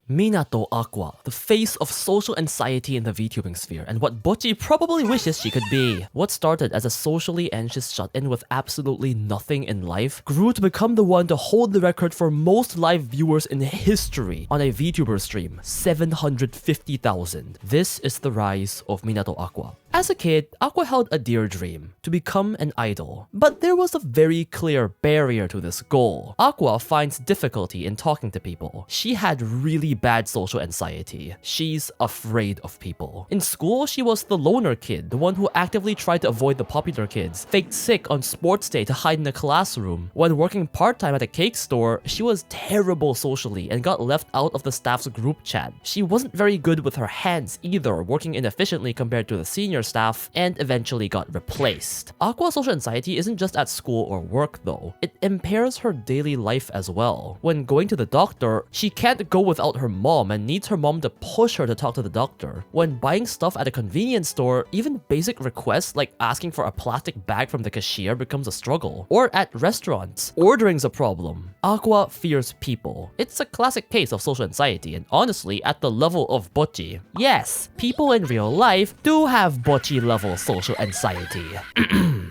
Minato Aqua, the face of social anxiety in the VTubing sphere, and what Bocchi probably wishes she could be. What started as a socially anxious shut-in with absolutely nothing in life grew to become the one to hold the record for most live viewers in history on a VTuber stream, 750,000. This is the rise of Minato Aqua. As a kid, Aqua held a dear dream, to become an idol. But there was a very clear barrier to this goal. Aqua finds difficulty in talking to people. She had really bad social anxiety. She's afraid of people. In school, she was the loner kid, the one who actively tried to avoid the popular kids, faked sick on sports day to hide in a classroom. When working part-time at a cake store, she was terrible socially and got left out of the staff's group chat. She wasn't very good with her hands either, working inefficiently compared to the senior staff, and eventually got replaced. Aqua's social anxiety isn't just at school or work though. It impairs her daily life as well. When going to the doctor, she can't go without her mom and needs her mom to push her to talk to the doctor. When buying stuff at a convenience store, even basic requests like asking for a plastic bag from the cashier becomes a struggle. Or at restaurants, ordering's a problem. Aqua fears people. It's a classic case of social anxiety, and honestly, at the level of Bocchi. Yes, people in real life do have Bocchi level social anxiety.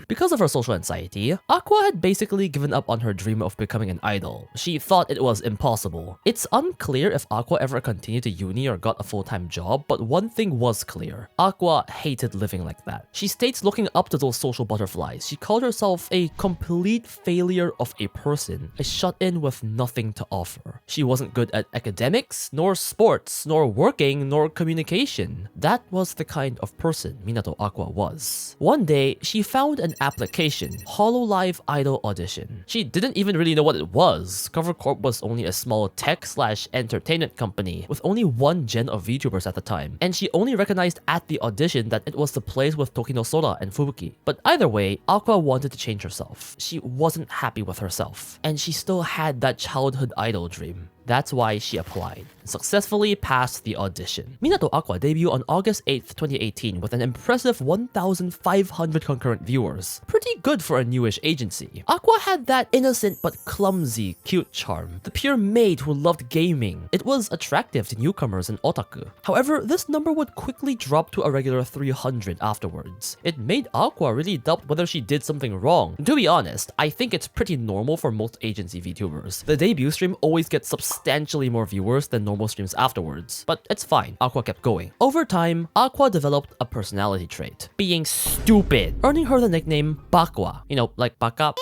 Because of her social anxiety, Aqua had basically given up on her dream of becoming an idol. She thought it was impossible. It's unclear if Aqua ever continued to uni or got a full-time job, but one thing was clear. Aqua hated living like that. She states looking up to those social butterflies. She called herself a complete failure of a person, a shut-in with nothing to offer. She wasn't good at academics, nor sports, nor working, nor communication. That was the kind of person Minato Aqua was. One day, she found an application, hololive idol audition. She didn't even really know what it was. Cover Corp was only a small tech/entertainment company with only one gen of VTubers at the time, and she only recognized at the audition that it was the place with Tokino Sora and Fubuki. But either way, Aqua wanted to change herself. She wasn't happy with herself, and she still had that childhood idol dream. That's why she applied and successfully passed the audition. Minato Aqua debuted on August 8th, 2018 with an impressive 1,500 concurrent viewers. Pretty good for a newish agency. Aqua had that innocent but clumsy, cute charm. The pure maid who loved gaming. It was attractive to newcomers and otaku. However, this number would quickly drop to a regular 300 afterwards. It made Aqua really doubt whether she did something wrong. And to be honest, I think it's pretty normal for most agency VTubers. The debut stream always gets substantially more viewers than normal streams afterwards. But it's fine, Aqua kept going. Over time, Aqua developed a personality trait, being stupid, earning her the nickname Bakwa. You know, like baka.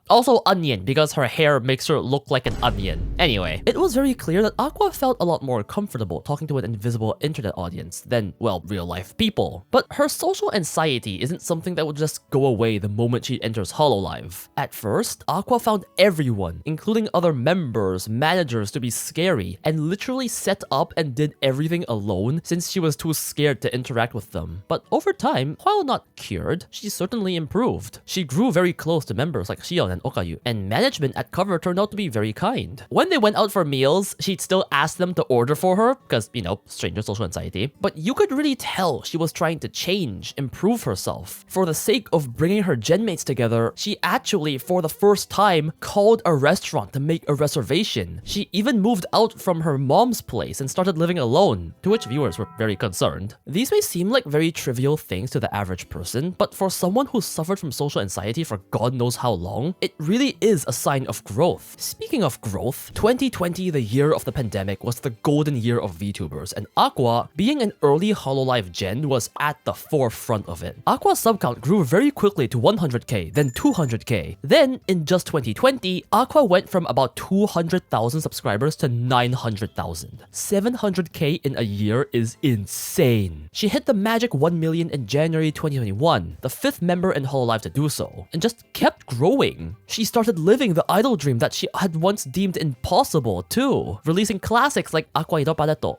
Also onion, because her hair makes her look like an onion. Anyway, it was very clear that Aqua felt a lot more comfortable talking to an invisible internet audience than, well, real life people. But her social anxiety isn't something that would just go away the moment she enters hololive. At first, Aqua found everyone, including other members, managers, to be scary, and literally set up and did everything alone since she was too scared to interact with them. But over time, while not cured, she certainly improved. She grew very close to members like Shion and Okayu, and management at Cover turned out to be very kind. When they went out for meals, she'd still ask them to order for her, because, you know, stranger social anxiety. But you could really tell she was trying to change, improve herself. For the sake of bringing her genmates together, she actually, for the first time, called a restaurant to make a reservation. She even moved out from her mom's place and started living alone, to which viewers were very concerned. These may seem like very trivial things to the average person, but for someone who suffered from social anxiety for God knows how long, it really is a sign of growth. Speaking of growth, 2020, the year of the pandemic, was the golden year of VTubers, and Aqua, being an early hololive gen, was at the forefront of it. Aqua's sub count grew very quickly to 100k, then 200k. Then, in just 2020, Aqua went from about 200,000 subscribers to 900,000. 700k in a year is insane. She hit the magic 1 million in January 2021, the 5th member in hololive to do so, and just kept growing. She started living the idol dream that she had once deemed impossible too, releasing classics like Aqua Paleto.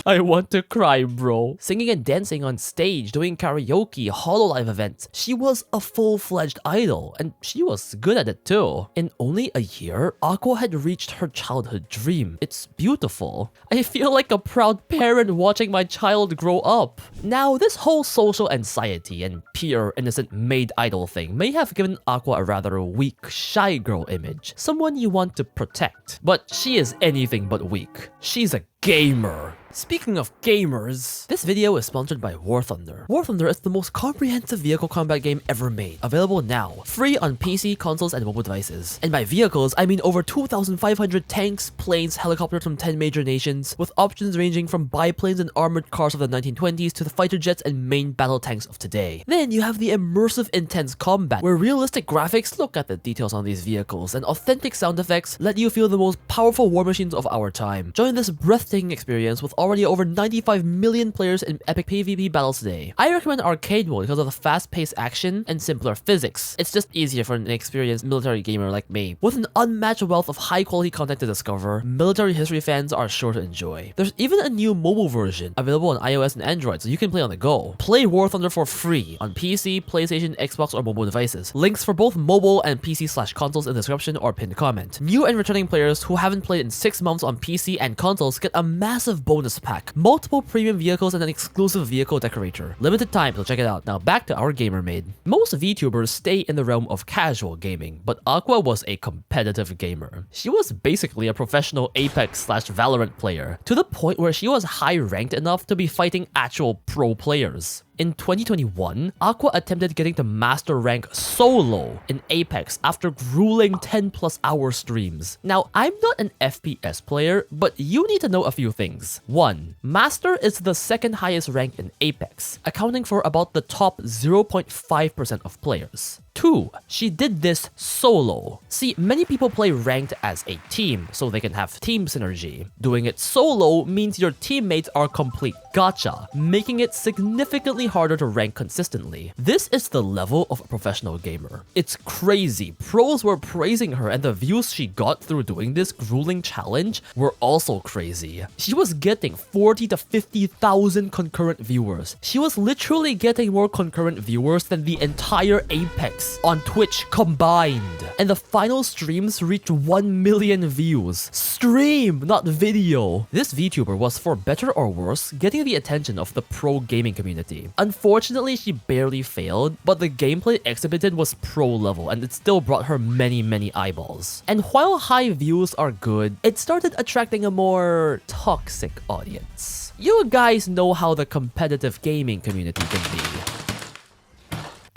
I want to cry, bro. Singing and dancing on stage, doing karaoke, hololive events. She was a full-fledged idol, and she was good at it too. In only a year, Aqua had reached her childhood dream. It's beautiful. I feel like a proud parent watching my child grow up. Now, this whole social anxiety and pure innocent maid idol thing may have given Aqua a rather weak, shy girl image, someone you want to protect. But she is anything but weak. She's a gamer. Speaking of gamers, this video is sponsored by War Thunder. War Thunder is the most comprehensive vehicle combat game ever made, available now, free on PC, consoles, and mobile devices. And by vehicles, I mean over 2,500 tanks, planes, helicopters from 10 major nations, with options ranging from biplanes and armored cars of the 1920s to the fighter jets and main battle tanks of today. Then you have the immersive intense combat, where realistic graphics look at the details on these vehicles, and authentic sound effects let you feel the most powerful war machines of our time. Join this breathtaking experience with already over 95 million players in epic PvP battles today. I recommend arcade mode because of the fast-paced action and simpler physics. It's just easier for an experienced military gamer like me. With an unmatched wealth of high-quality content to discover, military history fans are sure to enjoy. There's even a new mobile version available on iOS and Android, so you can play on the go. Play War Thunder for free on PC, PlayStation, Xbox, or mobile devices. Links for both mobile and PC/consoles in the description or pinned comment. New and returning players who haven't played in 6 months on PC and consoles get a massive bonus pack, multiple premium vehicles, and an exclusive vehicle decorator. Limited time, so check it out. Now back to our gamer maid. Most VTubers stay in the realm of casual gaming, but Aqua was a competitive gamer. She was basically a professional Apex/Valorant player, to the point where she was high ranked enough to be fighting actual pro players. In 2021, Aqua attempted getting to master rank solo in Apex after grueling 10+ hour streams. Now, I'm not an FPS player, but you need to know a few things. 1. Master is the second highest rank in Apex, accounting for about the top 0.5% of players. 2. She did this solo. See, many people play ranked as a team, so they can have team synergy. Doing it solo means your teammates are complete gacha, making it significantly harder to rank consistently. This is the level of a professional gamer. It's crazy. Pros were praising her, and the views she got through doing this grueling challenge were also crazy. She was getting 40 to 50,000 concurrent viewers. She was literally getting more concurrent viewers than the entire Apex on Twitch combined. And the final streams reached 1 million views. Stream, not video. This VTuber was, for better or worse, getting the attention of the pro gaming community. Unfortunately, she barely failed, but the gameplay exhibited was pro level, and it still brought her many eyeballs. And while high views are good, it started attracting a more toxic audience. You guys know how the competitive gaming community can be.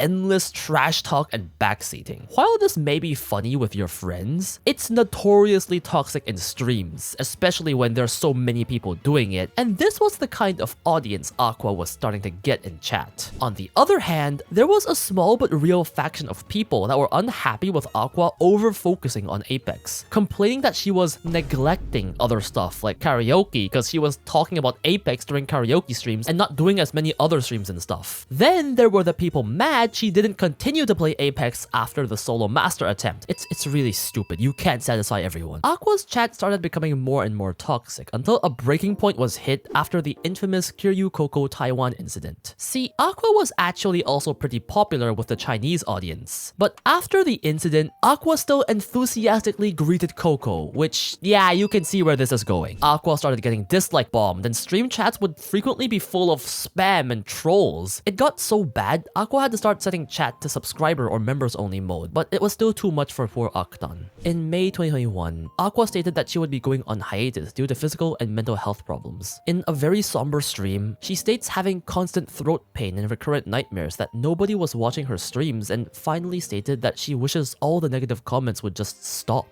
Endless trash talk and backseating. While this may be funny with your friends, it's notoriously toxic in streams, especially when there's so many people doing it, and this was the kind of audience Aqua was starting to get in chat. On the other hand, there was a small but real faction of people that were unhappy with Aqua over-focusing on Apex, complaining that she was neglecting other stuff like karaoke because she was talking about Apex during karaoke streams and not doing as many other streams and stuff. Then there were the people mad she didn't continue to play Apex after the solo master attempt. It's really stupid. You can't satisfy everyone. Aqua's chat started becoming more and more toxic until a breaking point was hit after the infamous Kiryu Coco Taiwan incident. See, Aqua was actually also pretty popular with the Chinese audience. But after the incident, Aqua still enthusiastically greeted Coco, which, yeah, you can see where this is going. Aqua started getting dislike bombed, and stream chats would frequently be full of spam and trolls. It got so bad, Aqua had to start setting chat to subscriber or members only mode, but it was still too much for poor Aqu-tan. In May 2021, Aqua stated that she would be going on hiatus due to physical and mental health problems. In a very somber stream, she states having constant throat pain and recurrent nightmares that nobody was watching her streams, and finally stated that she wishes all the negative comments would just stop.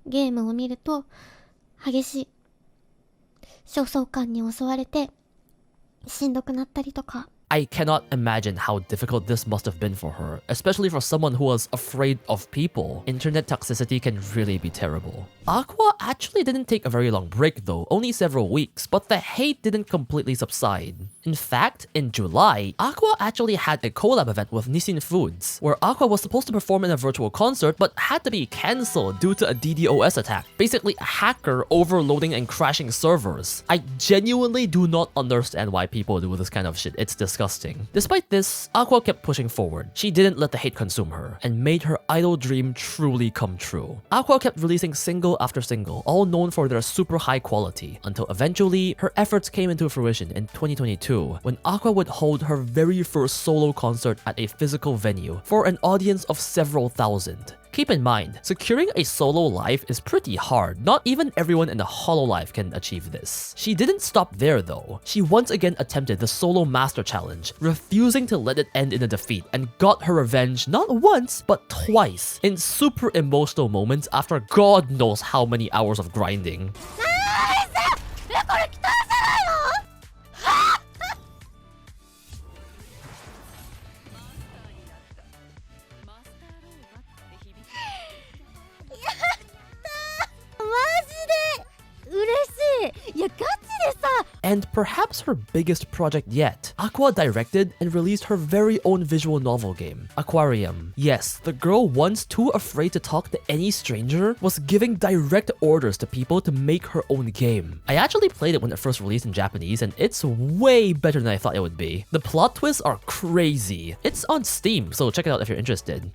ゲームを見ると激しい焦燥感に襲われてしんどくなったりとか I cannot imagine how difficult this must have been for her, especially for someone who was afraid of people. Internet toxicity can really be terrible. Aqua actually didn't take a very long break though, only several weeks, but the hate didn't completely subside. In fact, in July, Aqua actually had a collab event with Nissin Foods, where Aqua was supposed to perform in a virtual concert but had to be cancelled due to a DDoS attack, basically a hacker overloading and crashing servers. I genuinely do not understand why people do this kind of shit, it's disgusting. Despite this, Aqua kept pushing forward. She didn't let the hate consume her, and made her idol dream truly come true. Aqua kept releasing single after single, all known for their super high quality, until eventually, her efforts came into fruition in 2022, when Aqua would hold her very first solo concert at a physical venue for an audience of several thousand. Keep in mind, securing a solo live is pretty hard. Not even everyone in the hololive can achieve this. She didn't stop there though. She once again attempted the solo master challenge, refusing to let it end in a defeat, and got her revenge not once, but twice, in super emotional moments after God knows how many hours of grinding. And perhaps her biggest project yet, Aqua directed and released her very own visual novel game, Aquarium. Yes, the girl once too afraid to talk to any stranger was giving direct orders to people to make her own game. I actually played it when it first released in Japanese and it's way better than I thought it would be. The plot twists are crazy. It's on Steam, so check it out if you're interested.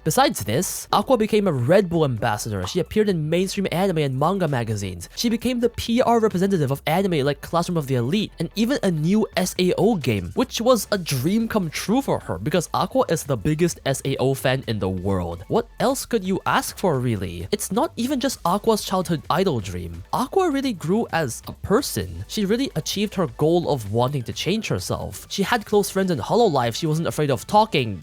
Besides this, Aqua became a Red Bull ambassador. She appeared in mainstream anime and manga magazines. She became the PR representative of anime like Classroom of the Elite, and even a new SAO game, which was a dream come true for her because Aqua is the biggest SAO fan in the world. What else could you ask for really? It's not even just Aqua's childhood idol dream. Aqua really grew as a person. She really achieved her goal of wanting to change herself. She had close friends in hololive. She wasn't afraid of talking.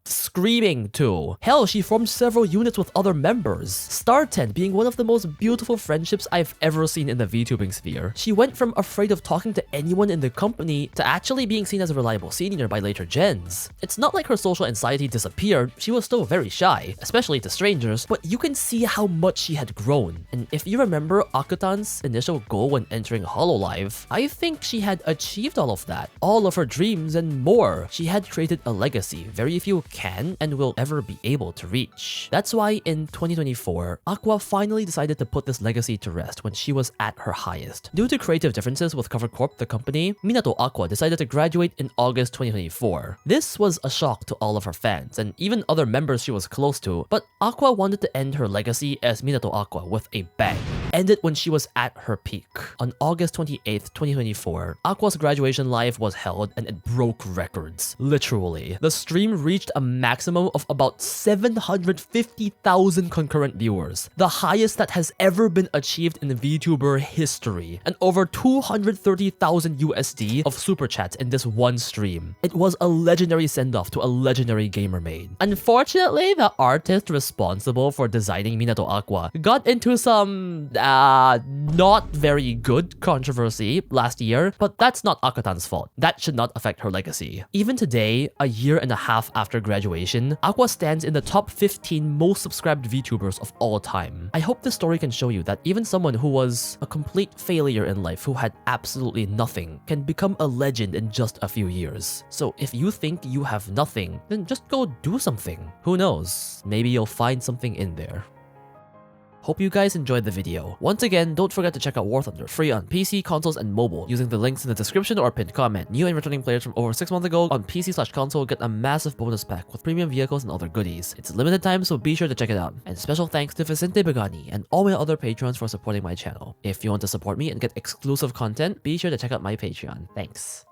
Screaming too. Hell, she formed several units with other members. Star10 being one of the most beautiful friendships I've ever seen in the VTubing sphere. She went from afraid of talking to anyone in the company to actually being seen as a reliable senior by later gens. It's not like her social anxiety disappeared, she was still very shy, especially to strangers, but you can see how much she had grown. And if you remember Aqu-tan's initial goal when entering hololive, I think she had achieved all of that. All of her dreams and more. She had created a legacy very few can and will ever be able to reach. That's why in 2024, Aqua finally decided to put this legacy to rest when she was at her highest. Due to creative differences with Cover Corp, the company, Minato Aqua decided to graduate in August 2024. This was a shock to all of her fans and even other members she was close to, but Aqua wanted to end her legacy as Minato Aqua with a bang. End it when she was at her peak. On August 28th, 2024, Aqua's graduation live was held and it broke records. Literally. The stream reached a maximum of about 750,000 concurrent viewers, the highest that has ever been achieved in VTuber history, and over 230,000 USD of super chats in this one stream. It was a legendary send-off to a legendary gamer maid. Unfortunately, the artist responsible for designing Minato Aqua got into some not very good controversy last year, but that's not Aqu-tan's fault. That should not affect her legacy. Even today, a year and a half after graduation, Aqua stands in the top 15 most subscribed VTubers of all time. I hope this story can show you that even someone who was a complete failure in life, who had absolutely nothing, can become a legend in just a few years. So if you think you have nothing, then just go do something. Who knows? Maybe you'll find something in there. Hope you guys enjoyed the video. Once again, don't forget to check out War Thunder, free on PC, consoles, and mobile, using the links in the description or pinned comment. New and returning players from over 6 months ago on PC/console get a massive bonus pack with premium vehicles and other goodies. It's limited time, so be sure to check it out. And special thanks to Vicente Begani and all my other patrons for supporting my channel. If you want to support me and get exclusive content, be sure to check out my Patreon. Thanks.